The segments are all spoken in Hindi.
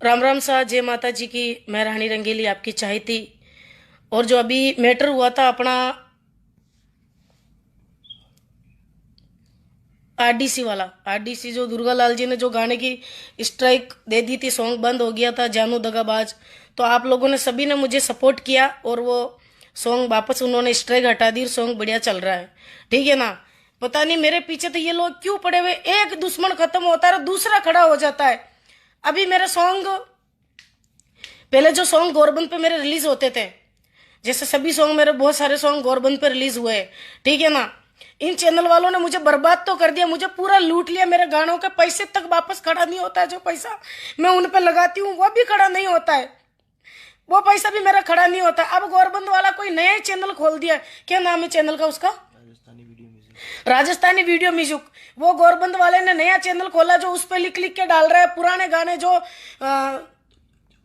राम राम सा, जय माता जी की। मैं रानी रंगीली आपकी चाहती। और जो अभी मैटर हुआ था अपना आरडीसी वाला, आरडीसी जो दुर्गा लाल जी ने जो गाने की स्ट्राइक दे दी थी, सॉन्ग बंद हो गया था जानू दगाबाज। तो आप लोगों ने सभी ने मुझे सपोर्ट किया और वो सॉन्ग वापस उन्होंने स्ट्राइक हटा दी और सॉन्ग बढ़िया चल रहा है। ठीक है ना। पता नहीं मेरे पीछे तो ये लोग क्यों पड़े हुए, एक दुश्मन खत्म होता है दूसरा खड़ा हो जाता है। अभी मेरे सॉन्ग, पहले जो सॉन्ग गौरबंद पे मेरे रिलीज होते थे, जैसे सभी सॉन्ग मेरे बहुत सारे सॉन्ग गौरबंद पे रिलीज हुए। ठीक है ना। इन चैनल वालों ने मुझे बर्बाद तो कर दिया, मुझे पूरा लूट लिया। मेरे गानों के पैसे तक वापस खड़ा नहीं होता है। जो पैसा मैं उन पे लगाती हूँ वो भी खड़ा नहीं होता है। वो पैसा भी मेरा खड़ा नहीं होता। अब गौरबंद वाला कोई नया ही चैनल खोल दिया। क्या नाम है चैनल का उसका? Rajasthani video music. वो गौरबंद वाले ने नया चैनल खोला जो उस पर लिख लिख के डाल रहा है पुराने गाने जो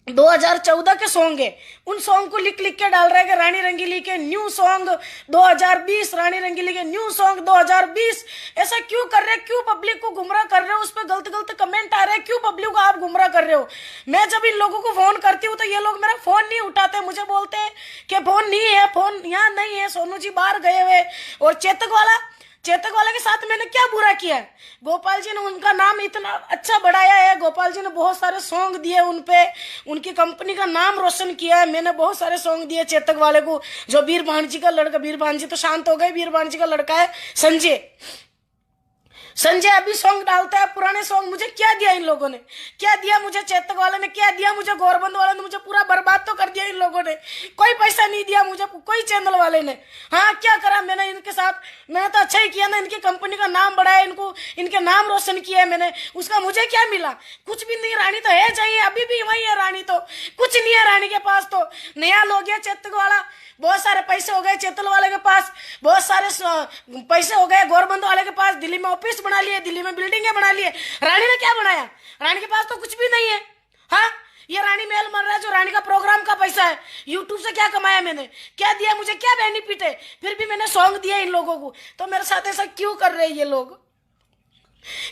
2014 के सॉन्ग है, उन सॉन्ग को लिख लिख के डाल रहा है कि रानी रंगीली के न्यू सॉन्ग 2020, रानी रंगीली के न्यू सॉन्ग 2020। ऐसा क्यों कर रहे हैं? क्यों पब्लिक को गुमराह कर रहे हो? उस पर गलत गलत कमेंट आ रहे हैं, क्यों पब्लिक को आप गुमराह कर रहे हो? मैं जब इन लोगों को फोन करती हूँ तो ये लोग मेरा फोन नहीं उठाते, मुझे बोलते हैं कि फोन नहीं है, फोन यहाँ नहीं है, सोनू जी बाहर गए हुए। और चेतक वाले के साथ मैंने क्या बुरा किया है? गोपाल जी ने उनका नाम इतना अच्छा बढ़ाया है, गोपाल जी ने बहुत सारे सॉन्ग दिए उन पे, उनकी कंपनी का नाम रोशन किया है। मैंने बहुत सारे सॉन्ग दिए चेतक वाले को। जो वीर भांजी का लड़का, वीर भांजी तो शांत हो गए, वीर भांजी का लड़का है संजय अभी सॉन्ग डालता है पुराने सॉन्ग। मुझे क्या दिया इन लोगों ने? क्या दिया मुझे? चेतक वाले ने क्या दिया मुझे? गौरबंद वाले ने मुझे पूरा बर्बाद तो कर दिया इन लोगों ने। कोई पैसा नहीं दिया मुझे, कोई चैनल वाले ने। हाँ, क्या करा मैंने इनके साथ? मैंने तो अच्छा ही किया ना, इनकी कंपनी का नाम बढ़ाया, इनको इनके नाम रोशन किया है मैंने। उसका मुझे क्या मिला? कुछ भी नहीं। रानी तो है चाहिए, अभी भी वही है रानी, तो कुछ नहीं है रानी के पास। तो नया लोग है चेतक वाला, बहुत सारे पैसे हो गए चेतल वाले के पास, बहुत सारे पैसे हो गए गौरबंद वाले के पास। दिल्ली में ऑफिस बना लिए, दिल्ली में बिल्डिंगें बना लिए। रानी ने क्या बनाया? रानी के पास तो कुछ भी नहीं है। हाँ, ये रानी महल बन रहा है जो रानी का प्रोग्राम का पैसा है। यूट्यूब से क्या कमाया मैंने? क्या दिया मुझे? क्या बेनिफिट है? फिर भी मैंने सॉन्ग दिया इन लोगों को। तो मेरे साथ ऐसा क्यों कर रहे हैं ये लोग?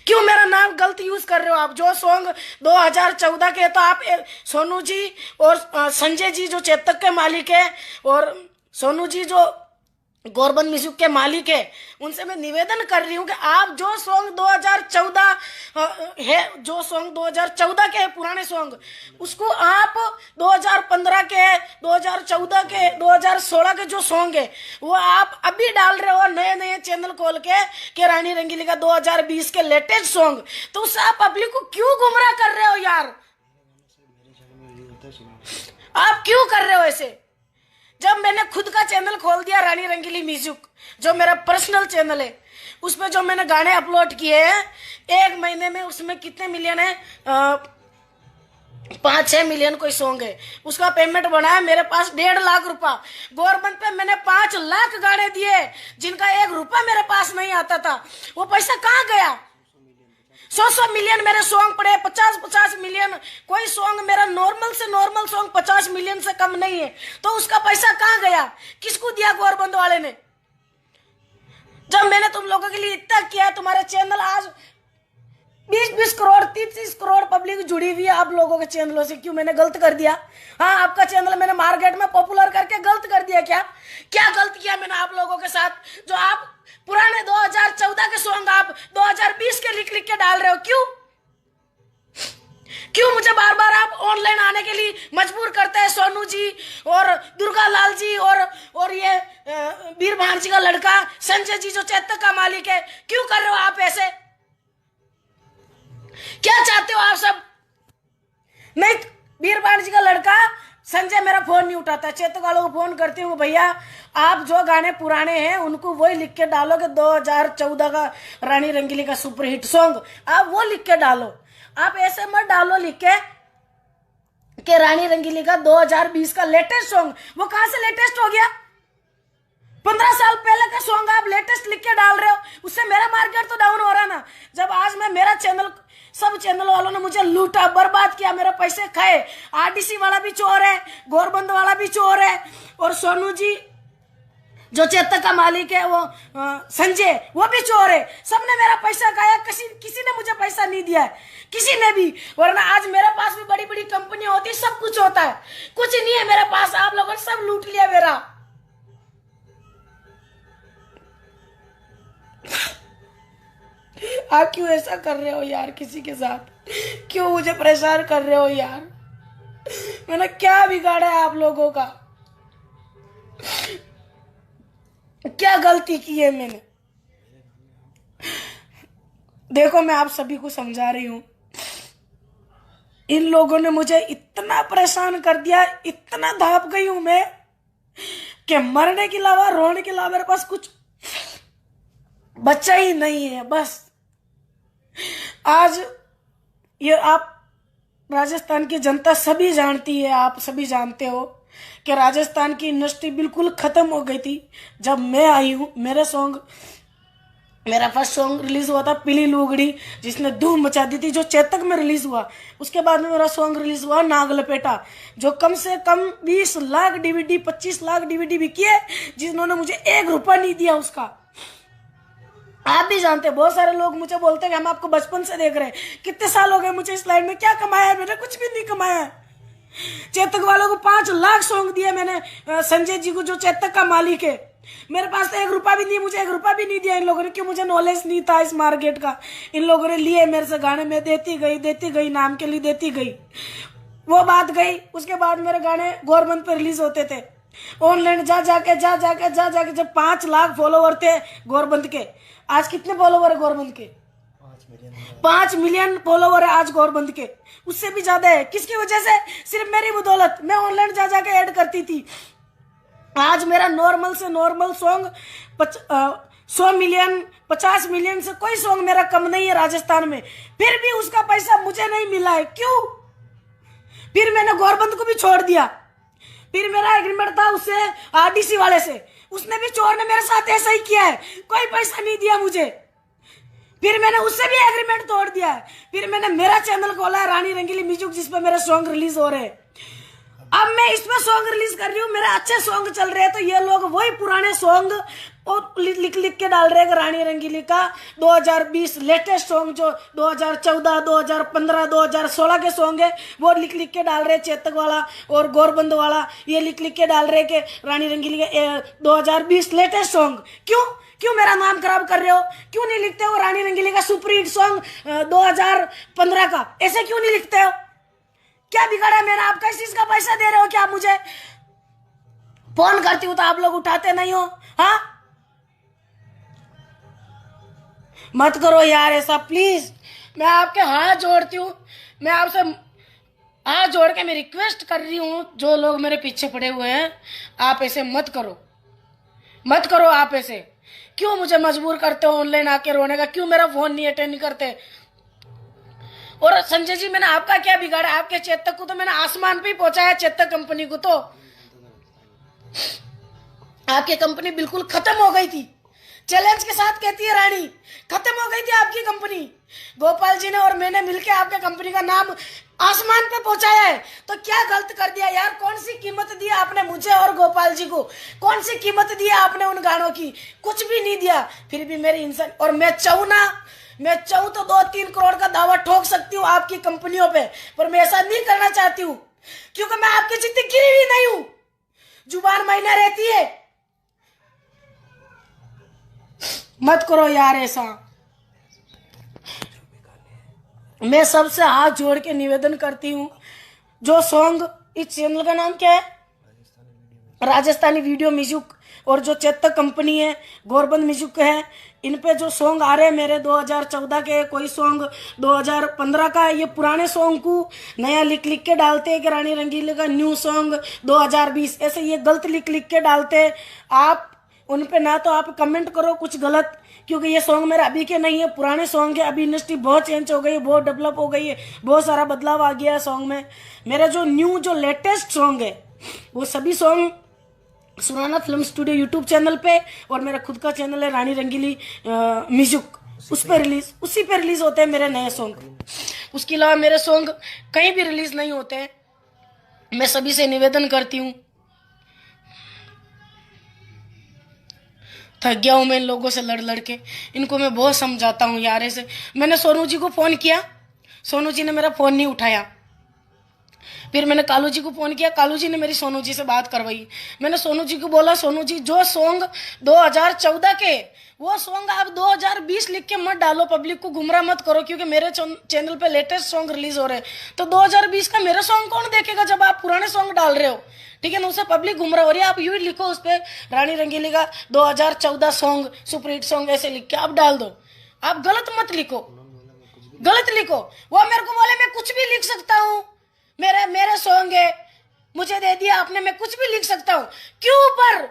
क्यों मेरा नाम गलत यूज कर रहे हो आप? जो सॉन्ग 2014 के, तो आप सोनू जी और संजय जी जो चेतक के मालिक है, और सोनू जी जो गौरबंद म्यूजिक के मालिक है, उनसे मैं निवेदन कर रही हूँ कि आप जो सॉन्ग 2014 है, जो सॉन्ग 2014 के है पुराने सॉन्ग, उसको आप 2015 के, 2014 के, 2016 के जो सॉन्ग है वो आप अभी डाल रहे हो नए नए चैनल खोल के रानी रंगीली का 2020 के लेटेस्ट सॉन्ग। तो उससे आप पब्लिक को क्यों गुमराह कर रहे हो यार? आप क्यों कर रहे हो ऐसे? जब मैंने खुद का चैनल खोल दिया रानी रंगीली म्यूजिक, जो मेरा पर्सनल चैनल है, उसमें जो मैंने गाने अपलोड किए हैं, एक महीने में उसमें कितने मिलियन है? 5-6 मिलियन कोई सॉन्ग है, उसका पेमेंट बना है मेरे पास 1.5 लाख रुपया। गवर्नमेंट पे मैंने 5 लाख गाने दिए जिनका 1 रुपया मेरे पास नहीं आता था। वो पैसा कहाँ गया? 100 मिलियन मेरे सॉन्ग पड़े, 50 मिलियन। कोई सॉन्ग मेरा नॉर्मल से नॉर्मल सॉन्ग 50 मिलियन से कम नहीं है। तो उसका पैसा कहाँ गया? किसको दिया गौरबंद वाले ने? जब मैंने तुम लोगों के लिए इतना किया, तुम्हारे चैनल आज 20-20 करोड़ 30-30 करोड़ पब्लिक जुड़ी हुई है आप लोगों के चैनलों से। क्यों मैंने गलत कर दिया? हाँ, आपका चैनल मैंने मार्केट में पॉपुलर करके गलत कर दिया क्या? क्या गलत किया मैंने आप लोगों के साथ? जो आप पुराने 2014 के सॉन्ग आप 2020 के लिख लिख के डाल रहे हो, क्यों मुझे बार बार आप ऑनलाइन आने के लिए मजबूर करते हैं? सोनू जी और दुर्गा लाल जी और ये वीर भांजी का लड़का संजय जी जो चेतक का मालिक है, क्यों कर रहे हो आप ऐसे? क्या चाहते हो आप सब? नहीं, वीर भांजी का लड़का संजय मेरा फोन नहीं उठाता, चेतक वालों को फोन करती हूँ, भैया आप जो गाने पुराने हैं उनको वही लिख के डालो कि 2014 का रानी रंगीली का सुपर हिट सॉन्ग, आप वो लिख के डालो। आप ऐसे मत डालो लिख के कि रानी रंगीली का 2020 का लेटेस्ट सॉन्ग। वो कहां से लेटेस्ट हो गया? 15 साल पहले का सॉन्ग आप लेटेस्ट लिख के डाल रहे हो, उससे मेरा मार्केट तो डाउन हो रहा ना। जब आज मैं मेरा चैनल, सब चैनल वालों ने मुझे लूटा, बर्बाद किया, मेरे पैसे खाए। आरडीसी वाला भी चोर है, गौरबंद वाला भी चोर है, और सोनू जी जो चेतक का मालिक है वो संजय, वो भी चोर है। सबने मेरा पैसा खाया, किसी ने मुझे पैसा नहीं दिया है, किसी ने भी। वरना आज मेरे पास भी बड़ी बड़ी कंपनियां होती, सब कुछ होता है, कुछ नहीं है मेरे पास। आप लोगों ने सब लूट लिया मेरा। आप क्यों ऐसा कर रहे हो यार किसी के साथ? क्यों मुझे परेशान कर रहे हो यार? मैंने क्या बिगाड़ा है आप लोगों का? क्या गलती की है मैंने? देखो, मैं आप सभी को समझा रही हूं, इन लोगों ने मुझे इतना परेशान कर दिया, इतना धाप गई हूं मैं कि मरने के अलावा, रोने के अलावा मेरे पास कुछ बच्चा ही नहीं है। बस आज ये आप राजस्थान की जनता सभी जानती है, आप सभी जानते हो कि राजस्थान की इंडस्ट्री बिल्कुल खत्म हो गई थी जब मैं आई हूं। मेरा फर्स्ट सॉन्ग रिलीज हुआ था पीली लुगड़ी, जिसने धूम मचा दी थी, जो चेतक में रिलीज हुआ। उसके बाद में मेरा सॉन्ग रिलीज हुआ नाग लपेटा, जो कम से कम 20 लाख डीवीडी, 25 लाख डीवीडी बिकी है, जिन्होंने मुझे 1 रुपया नहीं दिया उसका। आप भी जानते हैं, बहुत सारे लोग मुझे बोलते हैं कि हम आपको बचपन से देख रहे हैं, कितने साल हो गए मुझे इस लाइन में, क्या कमाया है मैंने? कुछ भी नहीं कमाया है। चेतक वालों को 5 लाख सॉन्ग दिए मैंने, संजय जी को, जो चेतक का मालिक है। मेरे पास तो 1 रुपया भी नहीं, मुझे 1 रुपया भी नहीं दिया इन लोगों ने, क्यों? मुझे नॉलेज नहीं था इस मार्केट का। इन लोगों ने लिए मेरे से गाने, में देती गई, नाम के लिए देती गई। वो बात गई। उसके बाद मेरे गाने गवर्नमेंट पे रिलीज होते थे ऑनलाइन, जा जाके जब 5 लाख फॉलोवर थे गवर्नमेंट के। आज कितने फॉलोवर है गवर्नमेंट के? 5 मिलियन फॉलोवर है आज गवर्नमेंट के, उससे भी ज्यादा है। किसकी वजह से? सिर्फ मेरी बदौलत। मैं ऑनलाइन जा जाके ऐड करती थी। आज मेरा नॉर्मल से नॉर्मल सॉन्ग 100 मिलियन, 50 मिलियन से कोई सॉन्ग मेरा कम नहीं है राजस्थान में। फिर भी उसका पैसा मुझे नहीं मिला है। क्यों? फिर मैंने गवर्नमेंट को भी छोड़ दिया। फिर मेरा एग्रीमेंट था उससे, आरडीसी वाले से, उसने भी, चोर ने मेरे साथ ऐसा ही किया है, कोई पैसा नहीं दिया मुझे। फिर मैंने उससे भी एग्रीमेंट तोड़ दिया है। फिर मैंने मेरा चैनल खोला है रानी रंगीली म्यूजिक, जिस पे मेरे सॉन्ग रिलीज हो रहे हैं। अब मैं इसमें सॉन्ग रिलीज कर रही हूँ, मेरे अच्छे सॉन्ग चल रहे हैं, तो ये लोग वही पुराने सॉन्ग और लिख के डाल रहे हैं। रानी रंगीली का 2020 लेटेस्ट सॉन्ग, जो 2014, 2015, 2016 के सॉन्ग है, वो लिख के डाल रहे हैं। चेतक वाला और गोरबंद वाला ये लिख के डाल रहे हैं कि रानी रंगीली के 2020 लेटेस्ट सॉन्ग। क्यों मेरा नाम खराब कर रहे हो? क्यों नहीं लिखते हो रानी रंगीली का सुपर हिट सॉन्ग 2015 का? ऐसे क्यों नहीं लिखते हो? क्या बिगाड़ा मैंने? आप किस चीज का पैसा दे रहे हो? क्या मुझे फोन करती हूं तो आप लोग उठाते नहीं हो? हाँ, मत करो यार ऐसा प्लीज। मैं आपके हाथ जोड़ती हूँ, मैं आपसे हाथ जोड़ के मैं रिक्वेस्ट कर रही हूँ, जो लोग मेरे पीछे पड़े हुए हैं, आप ऐसे मत करो आप ऐसे। क्यों मुझे मजबूर करते हो ऑनलाइन आके रोने का? क्यों मेरा फोन नहीं अटेंड करते? और संजय जी, मैंने आपका क्या बिगाड़ा? आपके चेतक को तो मैंने आसमान पे ही पहुंचाया, चेतक कंपनी को तो। आपकी कंपनी बिल्कुल खत्म हो गई थी, चैलेंज के साथ कहती है रानी, खत्म हो गई थी आपकी कंपनी। गोपाल जी ने और मैंने मिलकर आपके कंपनी का नाम आसमान पे पहुंचाया है। तो क्या गलत कर दिया यार? कौन सी कीमत दी आपने मुझे और गोपाल जी को? कौन सी कीमत दी आपने उन गानों की? कुछ भी नहीं दिया। फिर भी मेरी इंसान, और मैं चाहूं तो 2-3 करोड़ का दावा ठोक सकती हूँ आपकी कंपनियों पे, पर मैं ऐसा नहीं करना चाहती हूँ, क्योंकि मैं आपकी जितनी गिरी हुई नहीं हूं। जुबान महीना रहती है, मत करो यार ऐसा। मैं सबसे हाथ जोड़ के निवेदन करती हूँ, जो सॉन्ग, इस चैनल का नाम क्या है? राजस्थानी वीडियो म्यूजिक, और जो चेतक कंपनी है, गवर्नमेंट म्यूजिक है, इन पे जो सॉन्ग आ रहे हैं मेरे 2014 के, कोई सॉन्ग 2015 का, ये पुराने सॉन्ग को नया लिख के डालते हैं कि रानी रंगीली का न्यू सॉन्ग 2020, ऐसे ये गलत लिख के डालते हैं। आप उन पे ना तो आप कमेंट करो कुछ गलत, क्योंकि ये सॉन्ग मेरे अभी के नहीं है, पुराने सॉन्ग है। अभी इंडस्ट्री बहुत चेंज हो गई है, बहुत डेवलप हो गई है, बहुत सारा बदलाव आ गया है सॉन्ग में। मेरा जो लेटेस्ट सॉन्ग है, वो सभी song Surana film studio YouTube channel पे, और मेरा खुद का चैनल है रानी रंगीली म्यूजिक, उसी पे रिलीज होते हैं मेरे नए सॉन्ग। उसके अलावा मेरे सॉन्ग कहीं भी रिलीज नहीं होते हैं। मैं सभी से निवेदन करती हूँ, थक गया हूं मैं इन लोगों से लड़ लड़ के। इनको मैं बहुत समझाता हूँ यार। ऐसे मैंने सोनू जी को फोन किया, सोनू जी ने मेरा फोन नहीं उठाया। फिर मैंने कालू जी को फोन किया, कालू जी ने मेरी सोनू जी से बात करवाई। मैंने सोनू जी को बोला, सोनू जी जो सॉन्ग 2014 के वो सॉन्ग आप 2020 लिख के मत डालो, पब्लिक को गुमराह मत करो, क्योंकि मेरे चैनल पे लेटेस्ट सॉन्ग रिलीज हो रहे हैं। तो 2020 का मेरा सॉन्ग कौन देखेगा जब आप पुराने सॉन्ग डाल रहे हो? ठीक है ना, उससे पब्लिक गुमराह हो रही है। आप यूं ही लिखो उस पर रानी रंगीली का 2014 सॉन्ग सुपरहिट सॉन्ग ऐसे लिख के आप डाल दो। आप गलत मत लिखो, गलत लिखो। वो मेरे को बोले मैं कुछ भी लिख सकता हूँ, मेरे सॉन्ग है, मुझे दे दिया आपने, मैं कुछ भी लिख सकता हूँ। क्यों? पर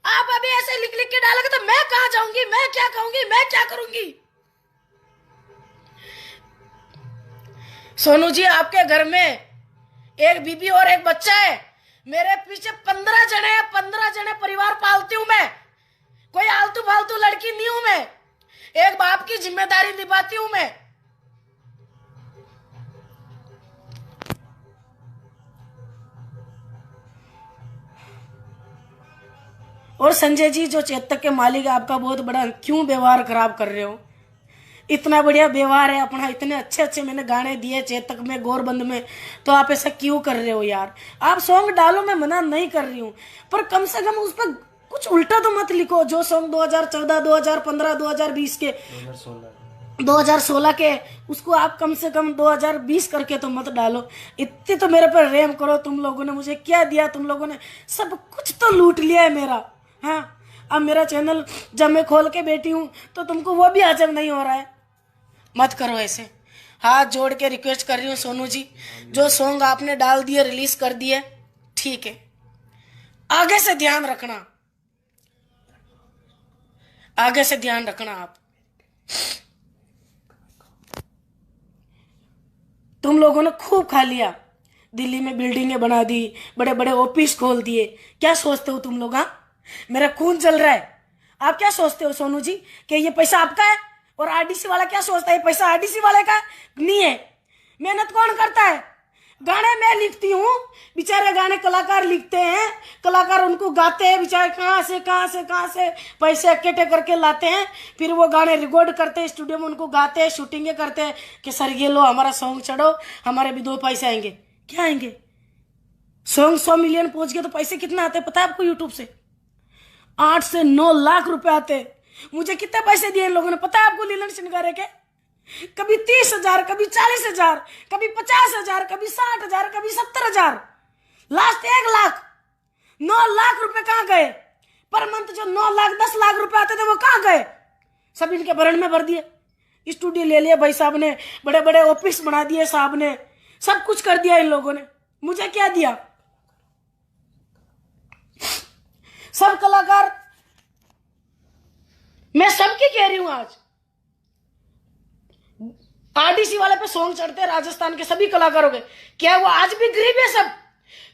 आप अभी ऐसे लिख लिख के डालोगे तो मैं कहाँ जाऊंगी, मैं क्या कहूंगी, मैं क्या करूंगी? सोनू जी आपके घर में एक बीबी और एक बच्चा है, मेरे पीछे 15 जने हैं, 15 जने परिवार पालती हूं मैं। कोई आलतू फालतू लड़की नहीं हूं मैं, एक बाप की जिम्मेदारी निभाती हूं मैं। और संजय जी जो चेतक के मालिक है, आपका बहुत बड़ा, क्यों व्यवहार खराब कर रहे हो? इतना बढ़िया व्यवहार है अपना, इतने अच्छे अच्छे मैंने गाने दिए चेतक में, गौरबंद में, तो आप ऐसा क्यों कर रहे हो यार? आप सॉन्ग डालो, मैं मना नहीं कर रही हूँ, पर कम से कम उस पर कुछ उल्टा तो मत लिखो। जो सॉन्ग 2014, 2015, 2020 के 2016 के, उसको आप कम से कम 2020 करके तो मत डालो। इतने तो मेरे पर रेम करो। तुम लोगों ने मुझे क्या दिया? तुम लोगों ने सब कुछ तो लूट लिया है मेरा। हाँ, अब मेरा चैनल जब मैं खोल के बैठी हूँ तो तुमको वो भी हजम नहीं हो रहा है। मत करो ऐसे, हाथ जोड़ के रिक्वेस्ट कर रही हूँ सोनू जी, जो सॉन्ग आपने डाल दिए, रिलीज कर दिए, ठीक है, आगे से ध्यान रखना, आगे से ध्यान रखना। आप तुम लोगों ने खूब खा लिया, दिल्ली में बिल्डिंगें बना दी, बड़े बड़े ऑफिस खोल दिए। क्या सोचते हो तुम लोग? हाँ, मेरा खून चल रहा है। आप क्या सोचते हो सोनू जी कि ये पैसा आपका है? और आरडीसी वाला क्या सोचता है पैसा आरडीसी वाले का नहीं है? मेहनत कौन करता है? गाने मैं लिखती हूँ, बेचारे गाने कलाकार लिखते हैं, कलाकार उनको गाते हैं, बेचारे कहाँ से पैसे इकट्ठे करके लाते हैं, फिर वो गाने रिकॉर्ड करते हैं, स्टूडियो में उनको गाते हैं, शूटिंगें करते हैं कि सर ये लो हमारा सॉन्ग चढ़ो, हमारे भी 2 पैसे आएंगे। क्या आएंगे? सॉन्ग 100 मिलियन पहुंच गए तो पैसे कितना आते हैं पता है आपको? यूट्यूब से 8 से 9 लाख रुपए आते। मुझे कितने पैसे दिए इन लोगों ने पता है आपको? लीलन सिंगारे के कभी 30,000, कभी 40,000, कभी 50,000, कभी 60,000, कभी 70,000, लास्ट 1 लाख। 9 लाख रुपए कहाँ गए? पर मंथ जो 9 लाख 10 लाख रुपए आते थे वो कहाँ गए? सब इनके भरण में भर दिए। स्टूडियो ले लिया भाई साहब ने, बड़े बड़े ऑफिस बना दिए साहब ने, सब कुछ कर दिया इन लोगों ने। मुझे क्या दिया? सब कलाकार, मैं सबकी कह रही हूं, आज आरडीसी वाले पे सॉन्ग चढ़ते हैं, राजस्थान के सभी कलाकारों के, क्या वो आज भी गरीब है? सब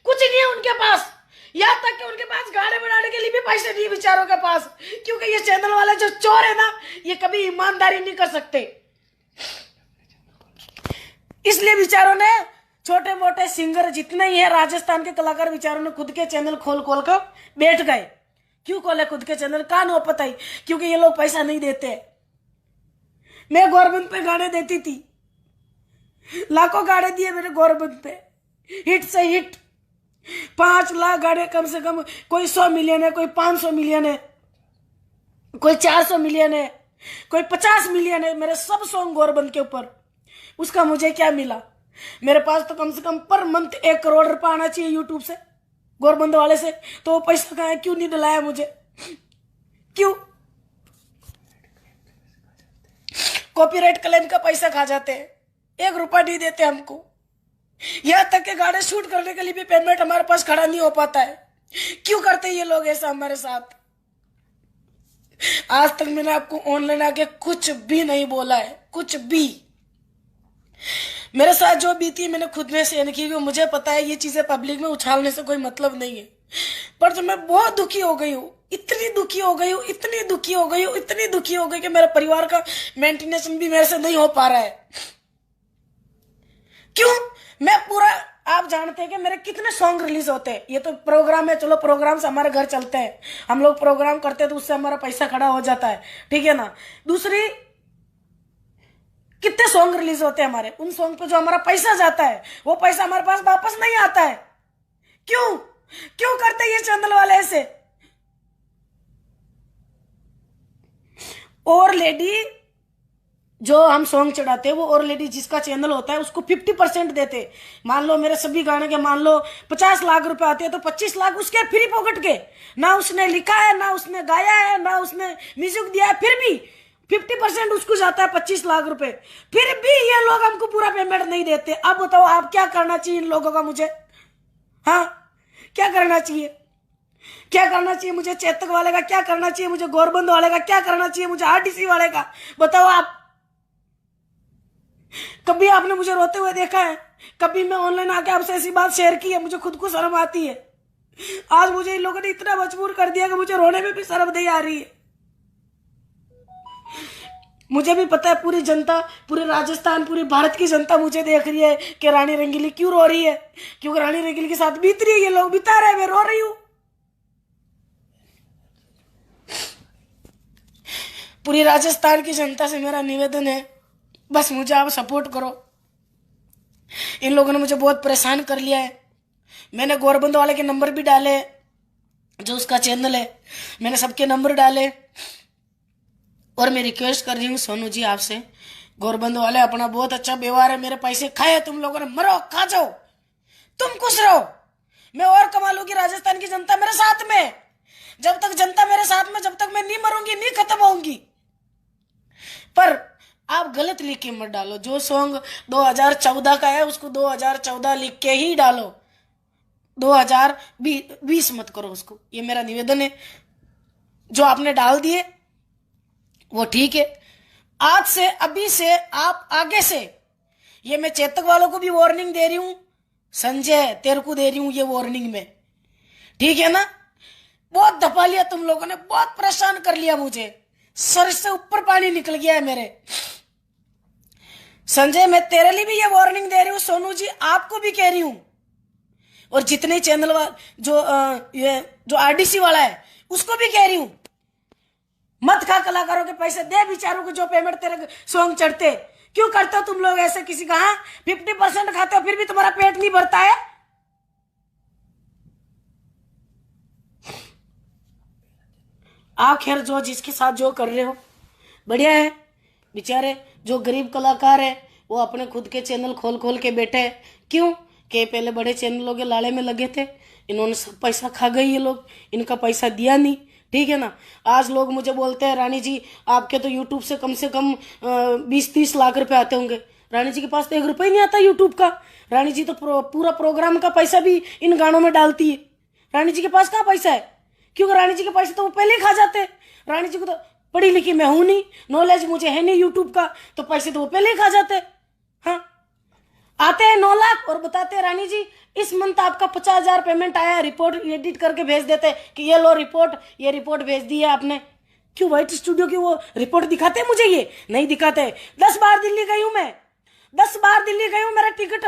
कुछ नहीं है उनके पास, यहां तक कि उनके पास गाने बनाने के लिए भी पैसे नहीं बेचारों के पास, क्योंकि ये चैनल वाले जो चोर है ना, ये कभी ईमानदारी नहीं कर सकते। इसलिए बेचारों ने, छोटे मोटे सिंगर जितने ही है राजस्थान के कलाकार, बेचारों ने खुद के चैनल खोल खोल कर बैठ गए। क्यों खोले खुद के चैनल? का नो पता ही, क्योंकि ये लोग पैसा नहीं देते। मैं गौरबंद पे गाने देती थी, लाखों गाने दिए मैंने गौरबंद पे, हिट से हिट, 5 लाख गाने कम से कम। कोई 100 मिलियन है, कोई 500 मिलियन है, कोई 400 मिलियन है, कोई 50 मिलियन है, मेरे सब सॉन्ग गौरबंद के ऊपर। उसका मुझे क्या मिला? मेरे पास तो कम से कम पर मंथ 1 करोड़ रुपया आना चाहिए यूट्यूब से, गौरबंद वाले से। तो वो पैसा कहाँ है? क्यों नहीं दिलाया मुझे? क्यों? कॉपीराइट क्लेम का पैसा खा जाते हैं, 1 रुपया नहीं देते हमको। यहां तक के गाने शूट करने के लिए भी पेमेंट हमारे पास खड़ा नहीं हो पाता है। क्यों करते ये लोग ऐसा हमारे साथ? आज तक मैंने आपको ऑनलाइन आके कुछ भी नहीं बोला है, कुछ भी। मेरे साथ जो बीती मैंने खुद में सहन की, मुझे पता है ये चीजें पब्लिक में उछालने से कोई मतलब नहीं है। पर जो मैं बहुत दुखी हो गई हूँ, इतनी दुखी हो गई हूँ, इतनी दुखी हो गई हूँ, इतनी दुखी हो गई कि मेरे परिवार का मेंटेनेंस भी मेरे से नहीं हो पा रहा है। क्यों? मैं पूरा आप जानते हैं कि मेरे कितने सॉन्ग रिलीज होते हैं। ये तो प्रोग्राम है, चलो प्रोग्राम से हमारे घर चलते हैं, हम लोग प्रोग्राम करते हैं तो उससे हमारा पैसा खड़ा हो जाता है, ठीक है ना। दूसरी, कितने सॉन्ग रिलीज होते हैं हमारे, उन सॉन्ग पे जो हमारा पैसा जाता है वो पैसा हमारे पास वापस नहीं आता है। क्यों क्यों करते ये चैनल वाले ऐसे? और लेडी जो हम सॉन्ग चढ़ाते हैं वो और लेडी जिसका चैनल होता है उसको 50% देते। मान लो मेरे सभी गाने के मान लो 50 लाख रुपए आते हैं तो 25 लाख उसके फ्री पॉकेट के, ना उसने लिखा है, ना उसने गाया है, ना उसने म्यूजिक दिया है, फिर भी 50% उसको जाता है 25 लाख रुपए। फिर भी ये लोग हमको पूरा पेमेंट नहीं देते। अब बताओ आप क्या करना चाहिए इन लोगों का मुझे? हाँ, क्या करना चाहिए? क्या करना चाहिए मुझे? चेतक वाले का क्या करना चाहिए मुझे? गोरबंद वाले का क्या करना चाहिए मुझे? आरटीसी वाले का बताओ आप। कभी आपने मुझे रोते हुए देखा है? कभी मैं ऑनलाइन आके आपसे ऐसी बात शेयर की है? मुझे खुद को शर्म आती है। आज मुझे इन लोगों ने इतना मजबूर कर दिया कि मुझे रोने में भी शर्म नहीं आ रही है। मुझे भी पता है पूरी जनता, पूरे राजस्थान, पूरी भारत की जनता मुझे देख रही है कि रानी रंगीली क्यों रो रही है, क्योंकि रानी रंगीली के साथ बीत रही है, ये लोग बिता रहे हैं, मैं रो रही हूं। पूरी राजस्थान की जनता से मेरा निवेदन है, बस मुझे आप सपोर्ट करो। इन लोगों ने मुझे बहुत परेशान कर लिया है। मैंने गोरबंद वाले के नंबर भी डाले, जो उसका चैनल है, मैंने सबके नंबर डाले। और मैं रिक्वेस्ट कर रही हूँ सोनू जी आपसे, गोरबंद वाले अपना बहुत अच्छा व्यवहार है, मेरे पैसे खाए तुम लोगों ने, मरो खा जाओ, तुम खुश रहो, मैं और कमा लूंगी। राजस्थान की जनता मेरे साथ में, जब तक जनता मेरे साथ में, जब तक मैं नहीं मरूंगी, नहीं खत्म होंगी। पर आप गलत लिख के मत डालो। जो सॉन्ग 2014 का है उसको 2014 लिख के ही डालो, 2020 मत करो उसको, ये मेरा निवेदन है। जो आपने डाल दिए वो ठीक है। आज से, अभी से, आप आगे से, ये मैं चेतक वालों को भी वार्निंग दे रही हूं, संजय तेरे को दे रही हूं ये वार्निंग में, ठीक है ना। बहुत धपा लिया तुम लोगों ने, बहुत परेशान कर लिया मुझे, सर से ऊपर पानी निकल गया है मेरे। संजय मैं तेरे लिए भी ये वार्निंग दे रही हूं, सोनू जी आपको भी कह रही हूं, और जितने चैनल जो आरडीसी वाला है उसको भी कह रही हूं, मत खा कलाकारों के पैसे, दे बेचारों को जो पेमेंट तेरे सॉन्ग चढ़ते। क्यों करते हो तुम लोग ऐसे किसी का? 50% खाते हो फिर भी तुम्हारा पेट नहीं भरता है। आप खैर जो जिसके साथ जो कर रहे हो बढ़िया है। बेचारे जो गरीब कलाकार है वो अपने खुद के चैनल खोल खोल के बैठे हैं। क्यों? कि पहले बड़े चैनलों के लाले में लगे थे, इन्होंने सब पैसा खा गई, ये लोग इनका पैसा दिया नहीं, ठीक है ना। आज लोग मुझे बोलते हैं रानी जी आपके तो यूट्यूब से कम 20-30 लाख रुपए आते होंगे। रानी जी के पास तो 1 रुपया नहीं आता यूट्यूब का। रानी जी तो पूरा प्रोग्राम का पैसा भी इन गानों में डालती है। रानी जी के पास कहाँ पैसा है? क्योंकि रानी जी के पैसे तो वो पहले ही खा जाते। रानी जी को तो पढ़ी लिखी मैं हूं नहीं, नॉलेज मुझे है नहीं यूट्यूब का, तो पैसे तो वो पहले ही खा जाते। हाँ, आते हैं 9 लाख और बताते हैं रानी जी इस मंथ आपका 50,000 पेमेंट आया है, रिपोर्ट एडिट करके भेज देते कि ये लो रिपोर्ट, ये रिपोर्ट भेज दी है आपने। क्यों व्हाइट स्टूडियो की वो रिपोर्ट दिखाते हैं मुझे? ये नहीं दिखाते। 10 बार दिल्ली गई हूं मैं, 10 बार दिल्ली गई हूं, मेरा टिकट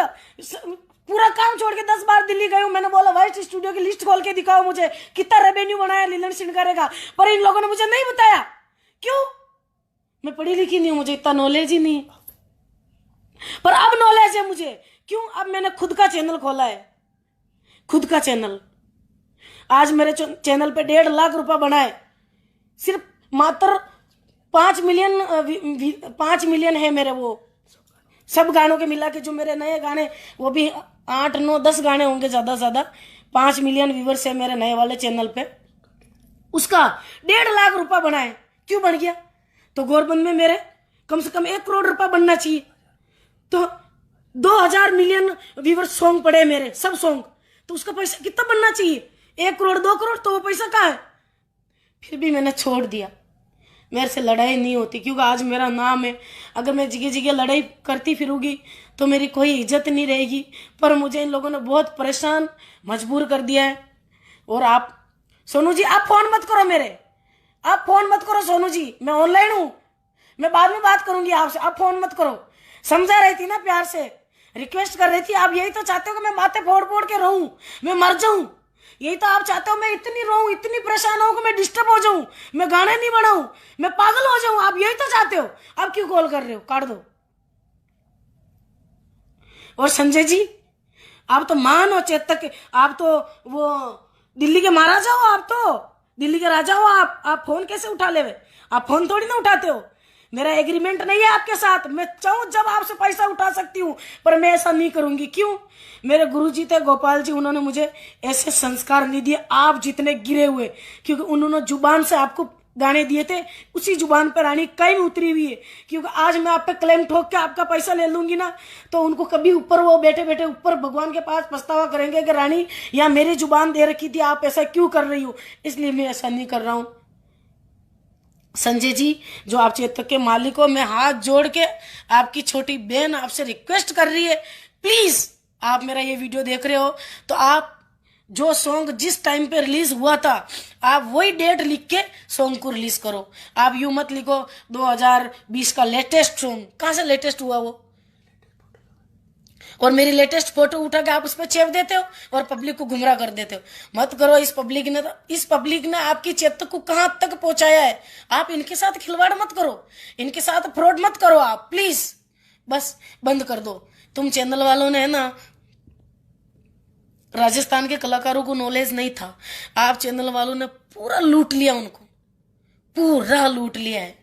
पूरा काम छोड़ के 10 बार दिल्ली गई हूं। मैंने बोला व्हाइट स्टूडियो की लिस्ट खोल के दिखाओ मुझे कितना रेवेन्यू बनाया लीलन सिंह का, पर इन लोगों ने मुझे नहीं बताया। क्यों? मैं पढ़ी लिखी नहीं हूं, मुझे इतना नॉलेज ही नहीं, पर अब नॉलेज है मुझे। क्यों? अब मैंने खुद का चैनल खोला है, खुद का चैनल। आज मेरे चैनल पे 1.5 लाख रुपया बना है, सिर्फ मात्र 5 मिलियन है मेरे, वो सब गानों के मिला के जो मेरे नए गाने, वो भी 8, 9, 10 गाने होंगे ज्यादा से ज्यादा। 5 मिलियन व्यूवर्स है मेरे नए वाले चैनल पे, उसका 1.5 लाख रुपया बना है। क्यों बन गया? तो गोरबंद में मेरे कम से कम 1 करोड़ रुपया बनना चाहिए। तो 2000 मिलियन व्यूवर्स सॉन्ग पड़े मेरे, सब सॉन्ग, तो उसका पैसा कितना बनना चाहिए? 1 करोड़ 2 करोड़, तो वो पैसा कहाँ है? फिर भी मैंने छोड़ दिया, मेरे से लड़ाई नहीं होती, क्योंकि आज मेरा नाम है। अगर मैं जगह जगह लड़ाई करती फिरूंगी तो मेरी कोई इज्जत नहीं रहेगी। पर मुझे इन लोगों ने बहुत परेशान, मजबूर कर दिया है। और आप सोनू जी आप फोन मत करो मेरे, आप फोन मत करो सोनू जी, मैं ऑनलाइन हूं, मैं बाद में बात करूंगी आपसे, आप फोन मत करो। समझा रही थी ना प्यार से, रिक्वेस्ट कर रही थी। आप यही तो चाहते हो कि मैं माथे फोड़ फोड़ के रहूं, मैं मर जाऊं। यही तो आप चाहते हो मैं इतनी रोऊं, इतनी परेशान हूं कि मैं डिस्टर्ब हो जाऊं, मैं गाने नहीं बनाऊं, मैं पागल हो जाऊं। आप यही तो चाहते हो। आप क्यों कॉल कर रहे हो? काट दो। और संजय जी, आप तो मान हो चेतक के, आप तो वो दिल्ली के महाराजा हो, आप तो दिल्ली के राजा हो। आप फोन कैसे उठा ले? आप फोन थोड़ी ना उठाते हो। मेरा एग्रीमेंट नहीं है आपके साथ। मैं चाहूं जब आपसे पैसा उठा सकती हूँ, पर मैं ऐसा नहीं करूंगी। क्यों? मेरे गुरुजी थे गोपाल जी, उन्होंने मुझे ऐसे संस्कार नहीं दिए आप जितने गिरे हुए, क्योंकि उन्होंने जुबान से आपको गाने दिए थे, उसी जुबान पर रानी कई में उतरी हुई है। क्योंकि आज मैं आप पे क्लेम ठोक के आपका पैसा ले लूंगी ना, तो उनको कभी ऊपर वो बैठे बैठे ऊपर भगवान के पास पछतावा करेंगे कि रानी या मेरी जुबान दे रखी थी, आप ऐसा क्यों कर रही हो। इसलिए मैं ऐसा नहीं कर रहा हूं। संजय जी, जो आप चेतक के मालिक हो, मैं हाथ जोड़ के आपकी छोटी बहन आपसे रिक्वेस्ट कर रही है, प्लीज आप मेरा ये वीडियो देख रहे हो तो आप जो सॉन्ग जिस टाइम पे रिलीज हुआ था, आप वही डेट लिख के सॉन्ग को रिलीज करो। आप यूं मत लिखो 2020 का लेटेस्ट सॉन्ग। कहां से लेटेस्ट हुआ वो? और मेरी लेटेस्ट फोटो उठा के आप उस पर चेप देते हो और पब्लिक को गुमराह कर देते हो। मत करो। इस पब्लिक ने आपकी चेतक को कहां तक पहुंचाया है। आप इनके साथ खिलवाड़ मत करो, इनके साथ फ्रॉड मत करो। आप प्लीज बस बंद कर दो। तुम चैनल वालों ने है ना, राजस्थान के कलाकारों को नॉलेज नहीं था, आप चैनल वालों ने पूरा लूट लिया, उनको पूरा लूट लिया है।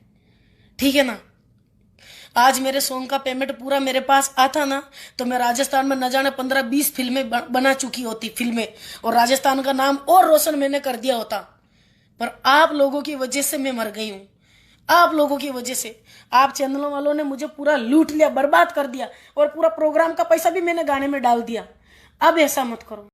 ठीक है ना? आज मेरे सॉन्ग का पेमेंट पूरा मेरे पास आता ना, तो मैं राजस्थान में न जाने 15-20 फिल्में बना चुकी होती फिल्में, और राजस्थान का नाम और रोशन मैंने कर दिया होता। पर आप लोगों की वजह से मैं मर गई हूं। आप लोगों की वजह से, आप चैनलों वालों ने मुझे पूरा लूट लिया, बर्बाद कर दिया, और पूरा प्रोग्राम का पैसा भी मैंने गाने में डाल दिया। अब ऐसा मत करो।